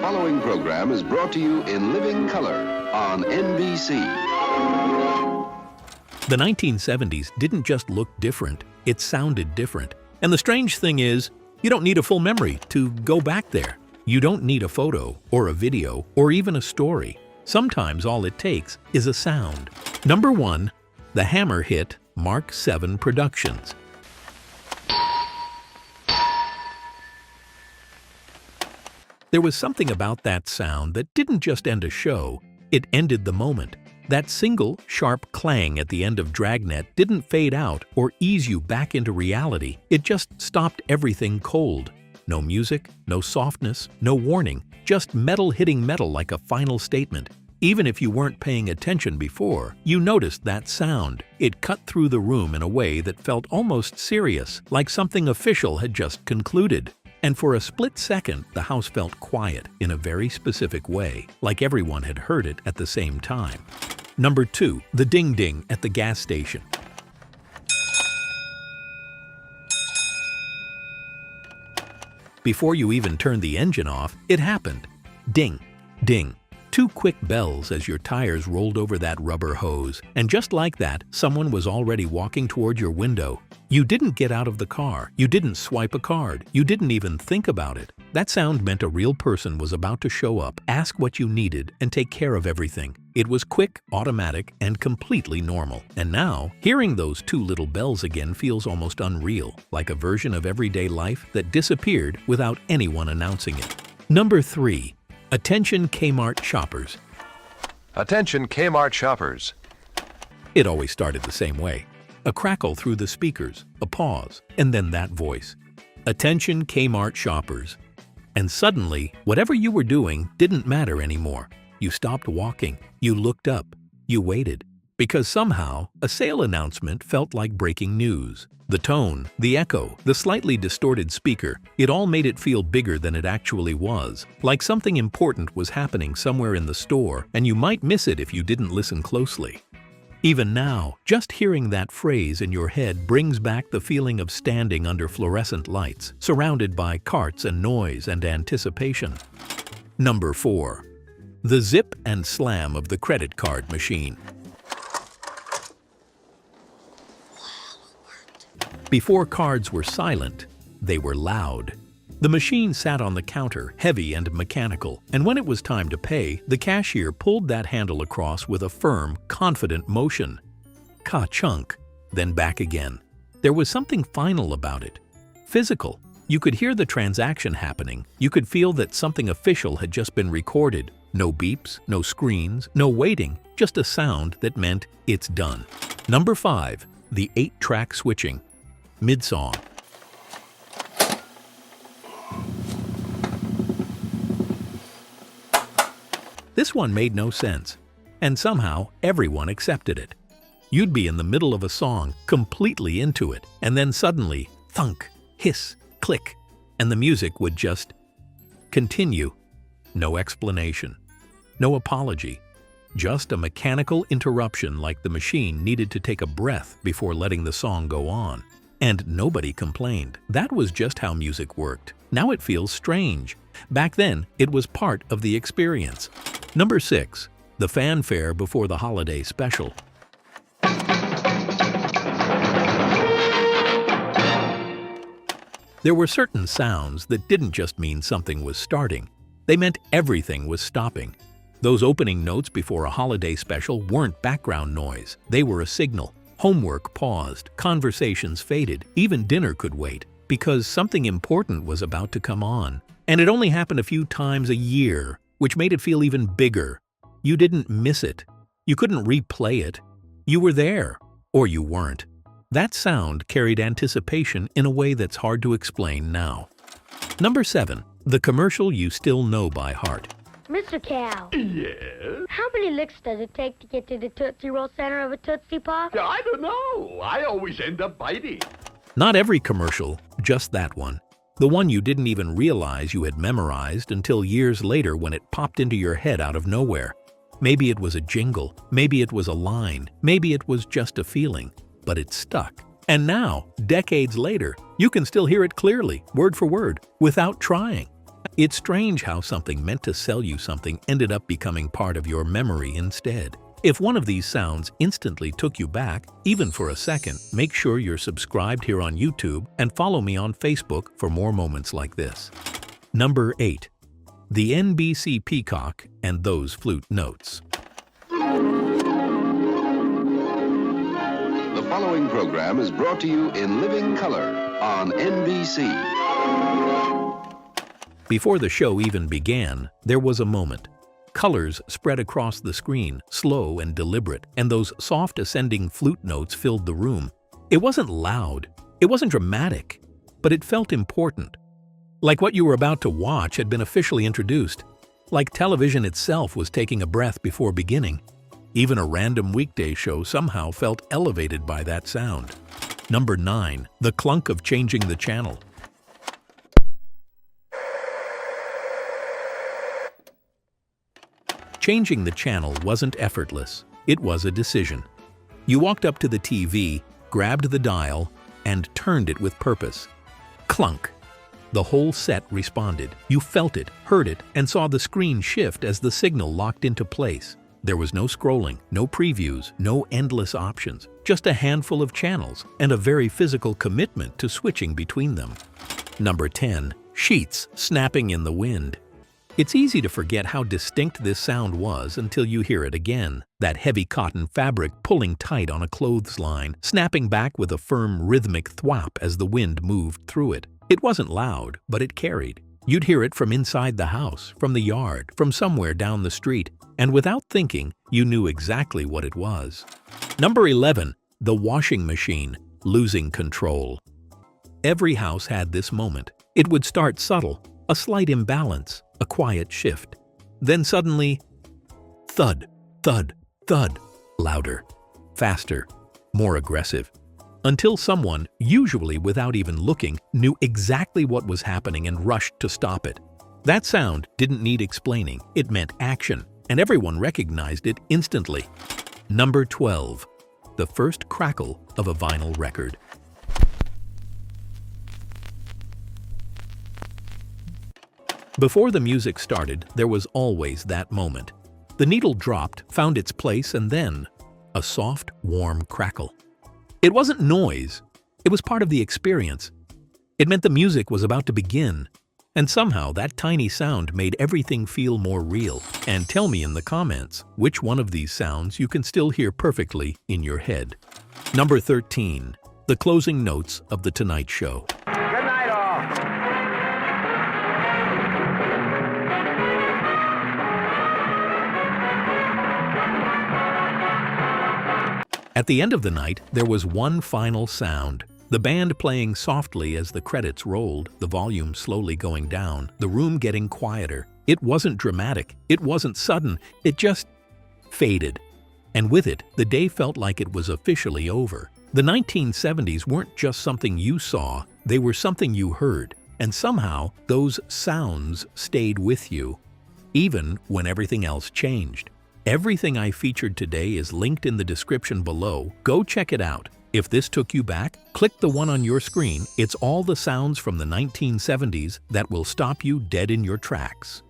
following program is brought to you in living color on NBC. The 1970s didn't just look different, it sounded different. And the strange thing is, you don't need a full memory to go back there. You don't need a photo or a video or even a story. Sometimes all it takes is a sound. Number 1, the Hammer hit Mark 7 Productions. There was something about that sound that didn't just end a show, it ended the moment. That single, sharp clang at the end of Dragnet didn't fade out or ease you back into reality. It just stopped everything cold. No music, no softness, no warning, just metal hitting metal like a final statement. Even if you weren't paying attention before, you noticed that sound. It cut through the room in a way that felt almost serious, like something official had just concluded. And for a split second, the house felt quiet in a very specific way, like everyone had heard it at the same time. Number 2, the ding-ding at the gas station. Before you even turned the engine off, it happened. Ding, ding. 2 quick bells as your tires rolled over that rubber hose, and just like that, someone was already walking toward your window. You didn't get out of the car, you didn't swipe a card, you didn't even think about it. That sound meant a real person was about to show up, ask what you needed, and take care of everything. It was quick, automatic, and completely normal. And now, hearing those 2 little bells again feels almost unreal, like a version of everyday life that disappeared without anyone announcing it. Number 3. Attention Kmart shoppers. Attention Kmart shoppers. It always started the same way. A crackle through the speakers, a pause, and then that voice. Attention Kmart shoppers. And suddenly, whatever you were doing didn't matter anymore. You stopped walking, you looked up, you waited. Because somehow, a sale announcement felt like breaking news. The tone, the echo, the slightly distorted speaker, it all made it feel bigger than it actually was. Like something important was happening somewhere in the store, and you might miss it if you didn't listen closely. Even now, just hearing that phrase in your head brings back the feeling of standing under fluorescent lights, surrounded by carts and noise and anticipation. Number 4. The zip and slam of the credit card machine. Before cards were silent, they were loud. The machine sat on the counter, heavy and mechanical, and when it was time to pay, the cashier pulled that handle across with a firm, confident motion. Ka-chunk, then back again. There was something final about it. Physical. You could hear the transaction happening. You could feel that something official had just been recorded. No beeps, no screens, no waiting, just a sound that meant it's done. Number 5. The 8-track switching. Mid-song. This one made no sense, and somehow everyone accepted it. You'd be in the middle of a song, completely into it, and then suddenly, thunk, hiss, click, and the music would just continue. No explanation, no apology, just a mechanical interruption like the machine needed to take a breath before letting the song go on. And nobody complained. That was just how music worked. Now it feels strange. Back then, it was part of the experience. Number 6. The fanfare before the holiday special. There were certain sounds that didn't just mean something was starting. They meant everything was stopping. Those opening notes before a holiday special weren't background noise. They were a signal. Homework paused, conversations faded, even dinner could wait, because something important was about to come on. And it only happened a few times a year, which made it feel even bigger. You didn't miss it. You couldn't replay it. You were there, or you weren't. That sound carried anticipation in a way that's hard to explain now. Number 7. The commercial you still know by heart. Mr. Cow. Yes? How many licks does it take to get to the Tootsie Roll center of a Tootsie Pop? I don't know. I always end up biting. Not every commercial, just that one. The one you didn't even realize you had memorized until years later when it popped into your head out of nowhere. Maybe it was a jingle, maybe it was a line, maybe it was just a feeling, but it stuck. And now, decades later, you can still hear it clearly, word for word, without trying. It's strange how something meant to sell you something ended up becoming part of your memory instead. If one of these sounds instantly took you back, even for a second, make sure you're subscribed here on YouTube and follow me on Facebook for more moments like this. Number 8. The NBC Peacock and Those Flute Notes. The following program is brought to you in living color on NBC. Before the show even began, there was a moment. Colors spread across the screen, slow and deliberate, and those soft ascending flute notes filled the room. It wasn't loud, it wasn't dramatic, but it felt important. Like what you were about to watch had been officially introduced. Like television itself was taking a breath before beginning. Even a random weekday show somehow felt elevated by that sound. Number 9. The clunk of changing the channel. Changing the channel wasn't effortless. It was a decision. You walked up to the TV, grabbed the dial, and turned it with purpose. Clunk. The whole set responded. You felt it, heard it, and saw the screen shift as the signal locked into place. There was no scrolling, no previews, no endless options, just a handful of channels and a very physical commitment to switching between them. Number 10. Sheets snapping in the wind. It's easy to forget how distinct this sound was until you hear it again. That heavy cotton fabric pulling tight on a clothesline, snapping back with a firm rhythmic thwap as the wind moved through it. It wasn't loud, but it carried. You'd hear it from inside the house, from the yard, from somewhere down the street, and without thinking, you knew exactly what it was. Number 11. The washing machine losing control. Every house had this moment. It would start subtle, a slight imbalance, a quiet shift. Then suddenly, thud, thud, thud, louder, faster, more aggressive. Until someone, usually without even looking, knew exactly what was happening and rushed to stop it. That sound didn't need explaining, it meant action, and everyone recognized it instantly. Number 12. The first crackle of a vinyl record. Before the music started, there was always that moment. The needle dropped, found its place, and then a soft, warm crackle. It wasn't noise, it was part of the experience. It meant the music was about to begin, and somehow that tiny sound made everything feel more real. And tell me in the comments which one of these sounds you can still hear perfectly in your head. Number 13. The closing notes of The Tonight Show. Good night, all. At the end of the night, there was one final sound. The band playing softly as the credits rolled, the volume slowly going down, the room getting quieter. It wasn't dramatic, it wasn't sudden, it just faded. And with it, the day felt like it was officially over. The 1970s weren't just something you saw, they were something you heard. And somehow, those sounds stayed with you, even when everything else changed. Everything I featured today is linked in the description below. Go check it out. If this took you back, click the one on your screen. It's all the sounds from the 1970s that will stop you dead in your tracks.